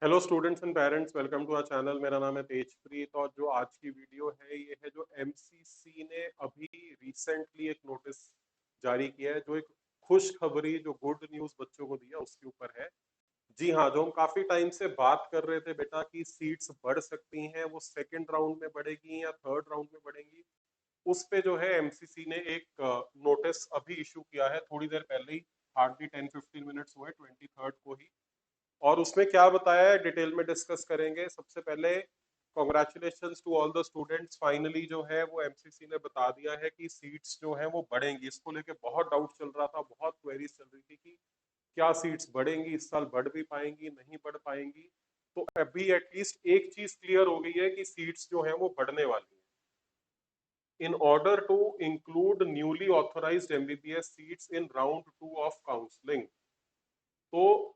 Hello students and parents, welcome to our channel. मेरा नाम है तेजप्रीत और जो आज की वीडियो है ये है जो एमसीसी ने अभी रिसेंटली एक नोटिस जारी किया है, जो एक खुशखबरी, जो गुड न्यूज़ बच्चों को दिया उसके ऊपर है। जी हाँ, जो हम काफी टाइम से बात कर रहे थे बेटा की सीट्स बढ़ सकती हैं, वो सेकंड राउंड में बढ़ेगी या थर्ड राउंड में बढ़ेंगी, उस पे जो है एमसीसी ने एक नोटिस अभी इशू किया है थोड़ी देर पहले ही। हार्डली 10-15 मिनट्स हुए, 23 को ही। और उसमें क्या बताया है डिटेल में डिस्कस करेंगे। सबसे पहले congratulations to all the students, finally जो है वो एमसीसी ने बता दिया है कि सीट्स जो है वो बढ़ेंगी। इसको लेके बहुत डाउट चल रहा था, बहुत क्वेरीज चल रही थी कि क्या सीट्स बढ़ेंगी, इस साल बढ़ भी पाएंगी, नहीं बढ़ पाएंगी। तो अभी एटलीस्ट एक चीज क्लियर हो गई है कि सीट्स जो है वो बढ़ने वाली है। in order to include newly authorized MBBS seats in round 2 of counseling, तो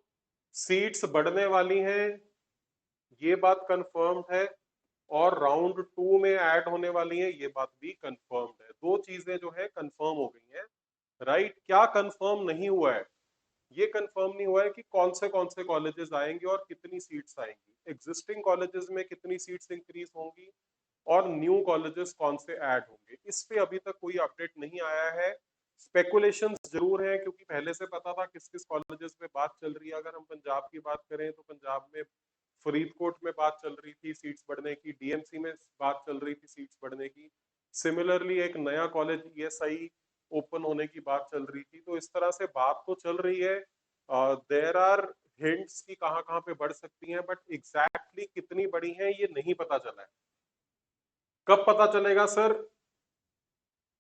सीट्स बढ़ने वाली हैं, ये बात कंफर्म्ड है। और राउंड 2 में ऐड होने वाली है, ये बात भी कंफर्म्ड है। दो चीजें जो है कंफर्म हो गई हैं। राइट, क्या कंफर्म नहीं हुआ है? ये कंफर्म नहीं हुआ है कि कौन से कॉलेजेस आएंगे और कितनी सीट्स आएंगी, एग्जिस्टिंग कॉलेजेस में कितनी सीट्स इंक्रीज होंगी और न्यू कॉलेजेस कौन से ऐड होंगे। इस पे अभी तक कोई अपडेट नहीं आया है। स्पेकुलेशंस जरूर हैं, क्योंकि पहले से पता था किस किस कॉलेजेस में बात चल रही है। अगर हम पंजाब की बात करें तो पंजाब में फरीदकोट में बात चल रही थी सीट्स बढ़ने की, डीएमसी में बात चल रही थी सीट्स बढ़ने की। सिमिलरली एक नया कॉलेज ईएसआई ओपन होने की बात चल रही थी। तो इस तरह से बात तो चल रही है। देयर आर हिंट्स की कहाँ कहाँ पे बढ़ सकती हैं, बट एग्जैक्टली कितनी बड़ी हैं ये नहीं पता चला है। कब पता चलेगा सर?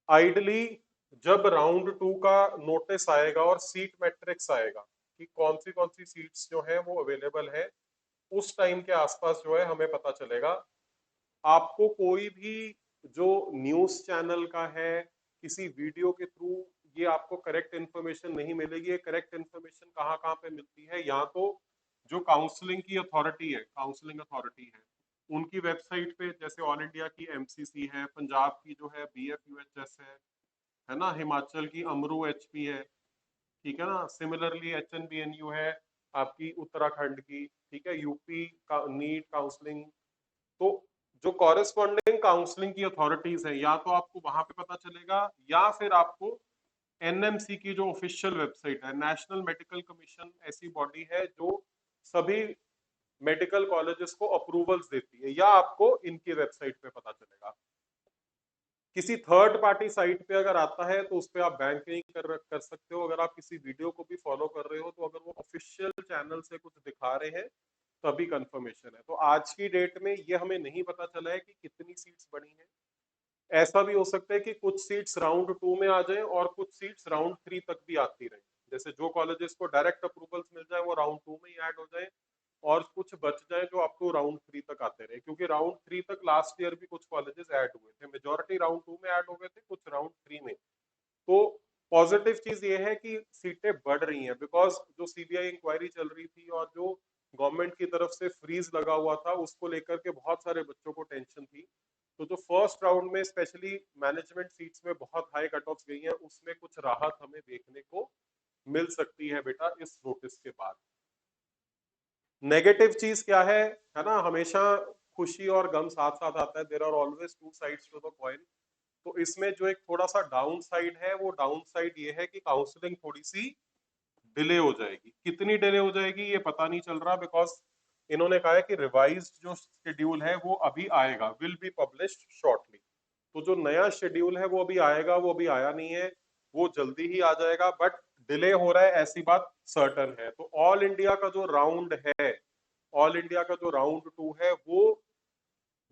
आइडली जब राउंड 2 का नोटिस आएगा और सीट मैट्रिक्स आएगा कि कौन सी सीट्स जो है वो अवेलेबल है, उस टाइम के आसपास जो है हमें पता चलेगा। आपको कोई भी जो न्यूज चैनल का है, किसी वीडियो के थ्रू ये आपको करेक्ट इन्फॉर्मेशन नहीं मिलेगी। ये करेक्ट इन्फॉर्मेशन कहाँ कहाँ पे मिलती है? यहाँ तो जो काउंसलिंग की अथॉरिटी है, काउंसलिंग अथॉरिटी है, उनकी वेबसाइट पे, जैसे ऑल इंडिया की एमसीसी है, पंजाब की जो है बीएफयूएचएस है ना, हिमाचल की अमरू एचपी है, ठीक है ना, सिमिलरली एचएनबीएनयू है आपकी उत्तराखंड की, ठीक है, यूपी का नीट काउंसलिंग। तो जो कॉरेस्पॉन्डिंग काउंसलिंग की अथॉरिटीज है, या तो आपको वहां पे पता चलेगा या फिर आपको एनएमसी की जो ऑफिशियल वेबसाइट है, नेशनल मेडिकल कमीशन ऐसी बॉडी है जो सभी मेडिकल कॉलेजेस को अप्रूवल्स देती है, या आपको इनकी वेबसाइट पे पता चलेगा। किसी थर्ड पार्टी साइट पे अगर आता है तो उस पर आप बैंक नहीं कर सकते हो। अगर आप किसी वीडियो को भी फॉलो कर रहे हो तो अगर वो ऑफिशियल चैनल से कुछ दिखा रहे हैं तभी कंफर्मेशन है। तो आज की डेट में ये हमें नहीं पता चला है कि कितनी सीट्स बनी है। ऐसा भी हो सकता है कि कुछ सीट्स राउंड 2 में आ जाए और कुछ सीट्स राउंड 3 तक भी आती रहे। जैसे जो कॉलेजेस को डायरेक्ट अप्रूवल्स मिल जाए वो राउंड 2 में ही ऐड हो जाए, और कुछ बच जाए जो आपको राउंड 3 तक आते रहे। क्योंकि राउंड 3 तक लास्ट ईयर भी कुछ कॉलेजेस ऐड हुए थे, मेजोरिटी राउंड 2 में ऐड हो गए थे, कुछ राउंड 3 में। तो पॉजिटिव चीज ये है कि सीटें बढ़ रही हैं, बिकॉज जो सीबीआई इंक्वायरी चल रही थी और जो गवर्नमेंट की तरफ से फ्रीज लगा हुआ था उसको लेकर के बहुत सारे बच्चों को टेंशन थी। तो जो फर्स्ट राउंड में स्पेशली मैनेजमेंट सीट्स में बहुत हाई कट ऑफ गई हैं, उसमें कुछ राहत हमें देखने को मिल सकती है बेटा इस नोटिस के बाद। नेगेटिव चीज क्या है ना, हमेशा खुशी और गम साथ साथ आता है। There are always two sides to the coin. तो इसमें जो एक थोड़ा सा डाउन साइड है, वो डाउन साइड ये है कि काउंसलिंग थोड़ी सी डिले हो जाएगी। कितनी डिले हो जाएगी ये पता नहीं चल रहा, बिकॉज इन्होंने कहा है कि रिवाइज्ड जो शेड्यूल है वो अभी आएगा, विल बी पब्लिश्ड शॉर्टली। तो जो नया शेड्यूल है वो अभी आएगा, वो अभी आया नहीं है, वो जल्दी ही आ जाएगा, बट डिले हो रहा है ऐसी बात सर्टन है। तो ऑल इंडिया का जो राउंड है, ऑल इंडिया का जो राउंड 2 है, वो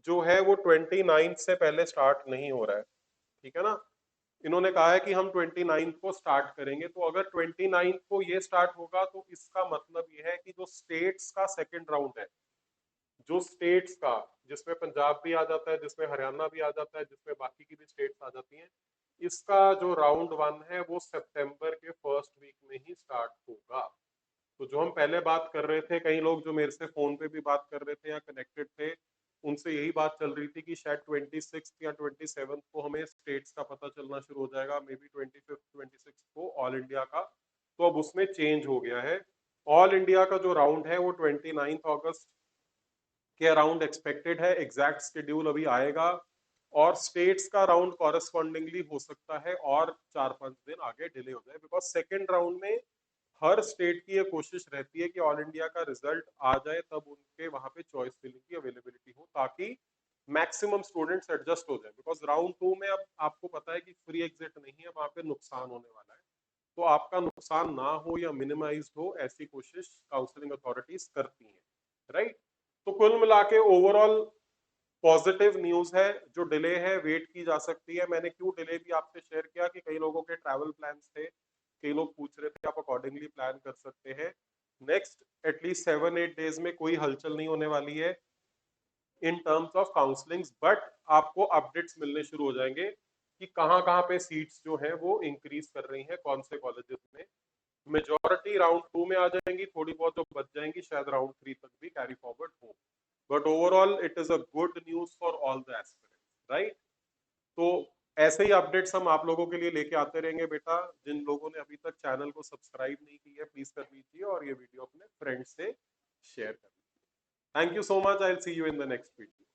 जो है वो 29 से पहले स्टार्ट नहीं हो रहा है, ठीक है ना। इन्होंने कहा है कि हम 29 को स्टार्ट करेंगे। तो अगर 29 को ये स्टार्ट होगा तो इसका मतलब ये है कि जो स्टेट्स का सेकंड राउंड है, जो स्टेट्स का, जिसमें पंजाब भी आ जाता है, जिसमें हरियाणा भी आ जाता है, जिसमें बाकी की भी स्टेट्स आ जाती हैं, इसका जो राउंड 1 है वो सितंबर के फर्स्ट वीक में ही स्टार्ट होगा। तो जो हम पहले बात कर रहे थे, कई लोग जो मेरे से फोन पे भी बात कर रहे थे या कनेक्टेड थे, उनसे यही बात चल रही थी कि शायद 26 या 27 को हमें स्टेट्स का पता चलना शुरू हो जाएगा, मे बी 25 26 को ऑल इंडिया का। तो अब उसमें चेंज हो गया है। ऑल इंडिया का जो राउंड है वो 29 अगस्त के अराउंड एक्सपेक्टेड है। एग्जैक्ट शेड्यूल अभी आएगा, और स्टेट्स का राउंड कॉरेस्पॉन्डिंगली हो सकता है और 4-5 दिन आगे डिले हो जाए, बिकॉज सेकेंड राउंड में हर स्टेट की ये कोशिश रहती है कि ऑल इंडिया का रिजल्ट आ जाए तब उनके वहां पे चॉइस फिलिंग की अवेलेबिलिटी हो, ताकि मैक्सिमम स्टूडेंट्स एडजस्ट हो जाए। बिकॉज राउंड 2 में अब आपको पता है कि फ्री एग्जिट नहीं है, वहां पे नुकसान होने वाला है। तो आपका नुकसान ना हो या मिनिमाइज हो, ऐसी कोशिश काउंसलिंग अथॉरिटीज करती हैं, राइट। तो कुल मिला के ओवरऑल पॉजिटिव न्यूज है। जो डिले है वेट की जा सकती है। मैंने क्यों डिले भी आपसे शेयर किया कि कई लोगों के ट्रैवल प्लान्स थे, कई लोग पूछ रहे थे, आप अकॉर्डिंगली प्लान कर सकते हैं। नेक्स्ट एटलीस्ट 7-8 डेज में कोई हलचल नहीं होने वाली है in terms of counselling, but आपको अपडेट्स मिलने शुरू हो जाएंगे कि कहाँ कहाँ पे सीट्स जो है वो इंक्रीज कर रही हैं, कौन से कॉलेजेस में। मेजोरिटी राउंड 2 में आ जाएंगी, थोड़ी बहुत जो बच जाएंगी शायद राउंड 3 तक भी कैरी फॉरवर्ड हो। But overall it is a good news for all the aspirants, right. तो ऐसे ही अपडेट्स हम आप लोगों के लिए लेके आते रहेंगे बेटा। जिन लोगों ने अभी तक चैनल को सब्सक्राइब नहीं किया प्लीज कर लीजिए, और ये वीडियो अपने फ्रेंड्स से शेयर कर लीजिए। Thank you so much, I will see you in the next video.